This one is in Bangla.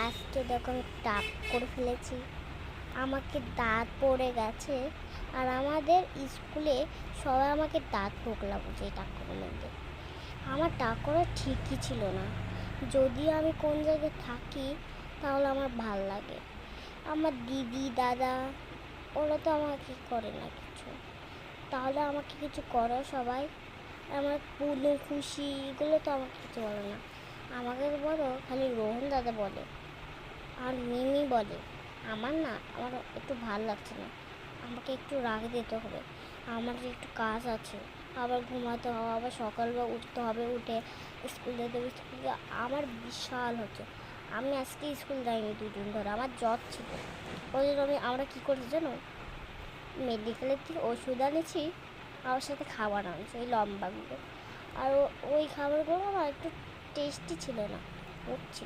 আজকে দেখো আমি টাক করে ফেলেছি, আমাকে দাঁত পড়ে গেছে। আর আমাদের স্কুলে সবাই আমাকে দাঁত পোকলা বুঝে টাক করে মধ্যে। আমার টাক করা ঠিকই ছিল না। যদি আমি কোন জায়গায় থাকি তাহলে আমার ভাল লাগে। আমার দিদি দাদা ওরা তো আমাকে করে না কিছু, তাহলে আমাকে কিছু করো সবাই। আমার পুনু খুশি এগুলো তো আমাকে কিছু বলে না, আমাকে বলো খালি রোহন দাদা বলে আর মিমি বলে। আমার একটু ভাল লাগছে না, আমাকে একটু রাগ দিতে হবে। আমার যে একটু কাজ আছে, আবার ঘুমাতে হবে, আবার সকালবেলা উঠতে হবে, উঠে স্কুল যেতে হবে। স্কুলে আমার বিশাল হচ্ছে। আমি আজকে স্কুল যাইনি 2 দিন ধরে, আমার জ্বর ছিল। ওই জন্য আমরা কী করেছি জানো, মেডিকেলের থেকে ওষুধ আনেছি, আমার সাথে খাবার আনছি ওই লম্বাগুলো। আর ওই খাবারগুলো আমার একটু টেস্টি ছিল না, বুঝছি।